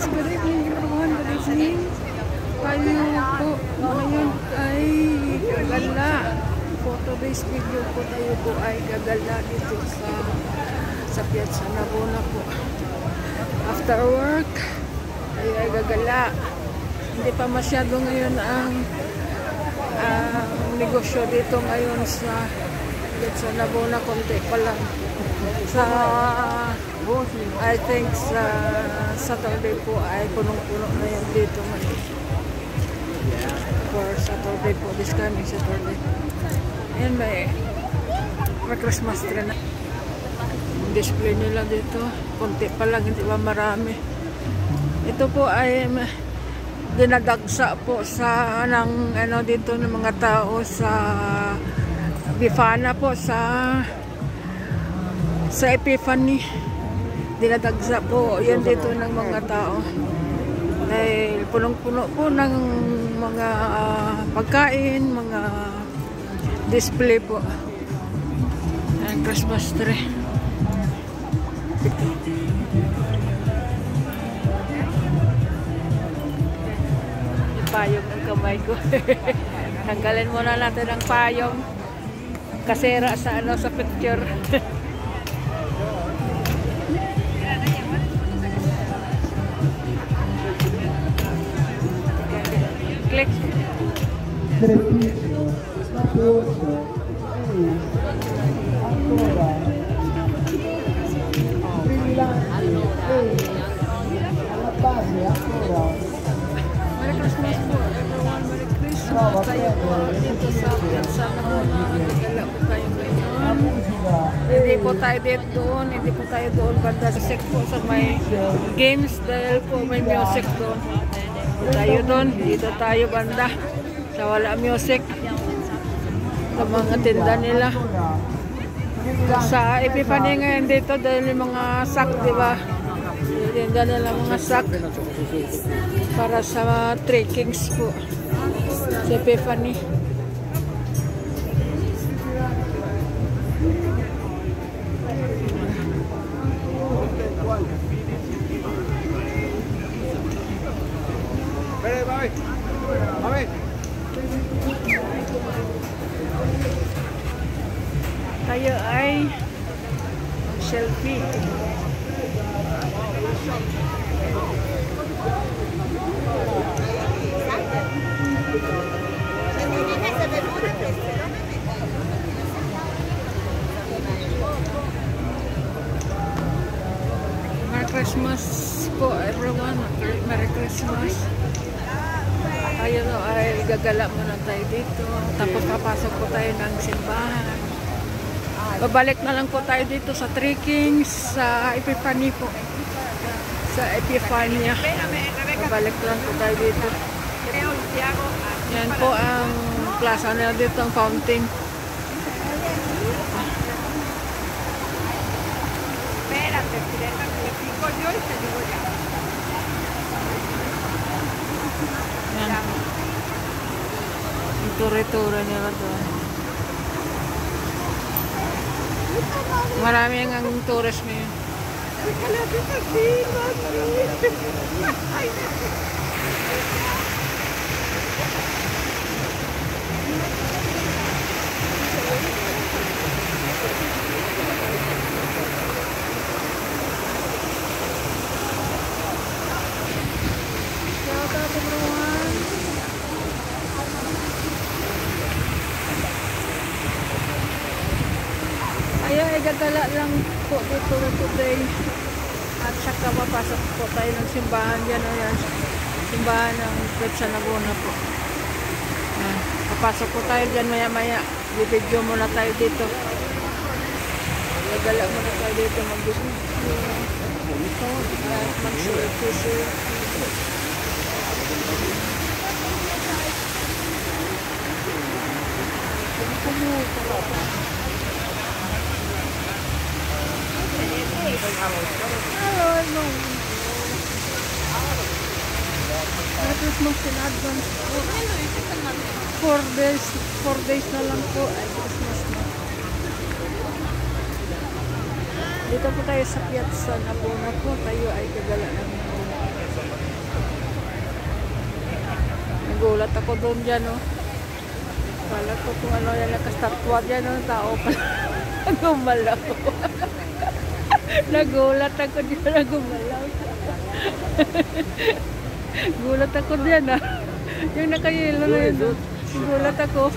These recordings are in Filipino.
Good evening everyone. Good evening. Tayo po ngayon ay gagala. For today's video po tayo po ay gagala dito sa Piazza Navona po. After work, tayo ay gagala. Hindi pa masyado ngayon ang negosyo dito ngayon sa Piazza Navona. Konti pa lang. I think sa Saturday po ay punong-puno na yan dito ngayon. For Saturday po, this coming Saturday. Ayan, may Christmas tree na. Display nila dito. Konti pa lang, hindi ba marami. Ito po ay dinadagsa po sa dito ng mga tao sa Befana po sa Epiphany. Dinadagsa po yan dito ng mga tao. Dahil punong-puno po ng mga pagkain, mga display po. Ang Christmas tree. Payong ang kamay ko. Tanggalin muna natin ang payong. Kasera sa sa picture. Click. Merry Christmas po everyone. Merry Christmas. Tayo po dito sa Piazza Navona. Nagala po tayo ngayon. Hindi po tayo doon. Hindi po tayo doon. Banda music po sa may games dahil po may music doon. Tayo doon. Dito tayo banda. Sa wala music. Sa mga tinda nila. Sa Epiphany ngayon dito dahil yung mga sak, diba? Tinda nila mga sak. Para sa trekkings po. Sa Epiphany. Tayo ay selfie. Merry Christmas po everyone. Merry Christmas. Tayo ay gagala muna tayo dito. Tapos papasok po tayo ng simbahan. Babalik na lang po tayo dito sa trekkings sa Epiphany po. Sa Epiphania. Babalik lang po tayo dito. Yan po ang plaza nila dito, ang fountain. Yan. Ang ture-ture nila doon. Marami ang tourist ngayon. Shout out everyone. Ay gagala lang po dito today. At saka papasok po tayo ng simbahan dyan. Ayan, simbahan ng Piazza Navona po. Ayan, papasok po tayo dyan maya-maya. Video muna tayo dito. Gagala muna tayo dito. Mag-video. At mag-selfie. Hello, no. Merry Christmas in advance po. 4 days na lang po ay Christmas na. Dito po tayo sa Piazza Navona po. Tayo ay gagala ng Nagulat ako doon dyan, oh. Kala ko kung ano yan, nakastatwa dyan, oh. Tao pala. Gumalaw. Nagulat ako dyan, gumalaw. Gulat ako dyan, ah. Yung nakayelo na yun. Gulat ako.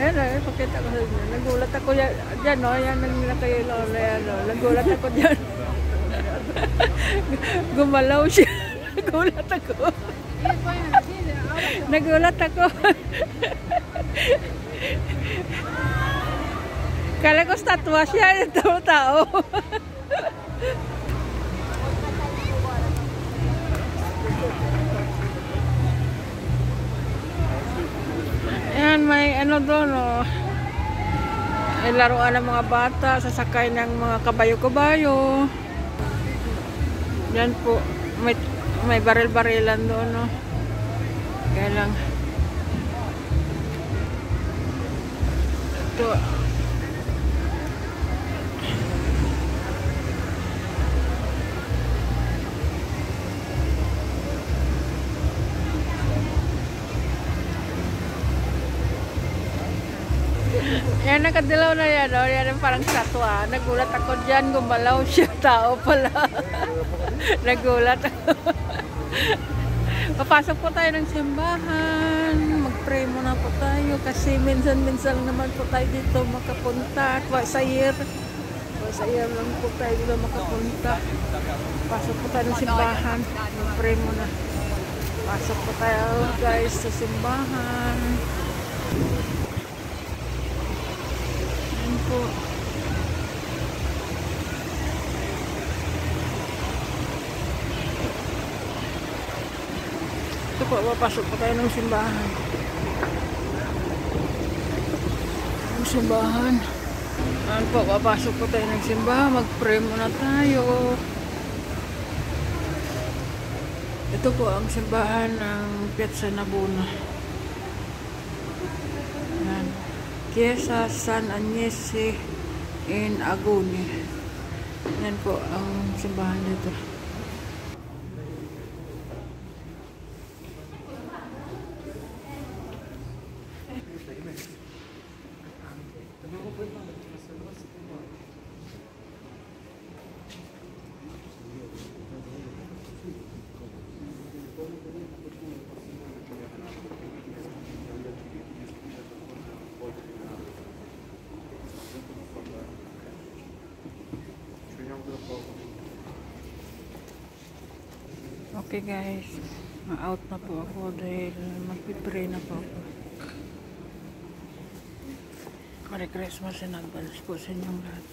Ayan, pakita ko sa inyo. Nagulat ako dyan, no? Yan ang nakayelo na yan, no? Nagulat ako dyan. Gumalaw siya. Nagulat ako. Nagulat ako. Kala ko statwa siya, yung tao. Ayan, may ano doon, oh. Ay laruan ng mga bata, sasakay ng mga kabayo-kabayo. Yan po, may baril-barilan doon, oh. Kaya lang. Ito. Yan, nakadilaw na yan, oh. Yan yung parang statwa. Nagulat ako dyan, gumalaw siya. Tao pala. Nagulat ako. Papasok po tayo ng simbahan. Mag-pray muna po tayo kasi minsan-minsan naman po tayo dito makapunta. Sa year lang po tayo dito makapunta. Pasok po tayo ng simbahan. Mag-pray muna. Pasok po tayo, guys, sa simbahan. Yan po. Ito po, papasok po tayo ng simbahan. Ang simbahan. Ayan po, papasok po tayo ng simbahan. Mag-pray muna tayo. Ito po ang simbahan ng Piazza Navona. Ayan. Chiesa San Agnese in Agone. Ayan po ang simbahan dito. Okay guys, ma-out na po ako dahil magpipray na po ako. Merry Christmas in advance po sa inyong lahat.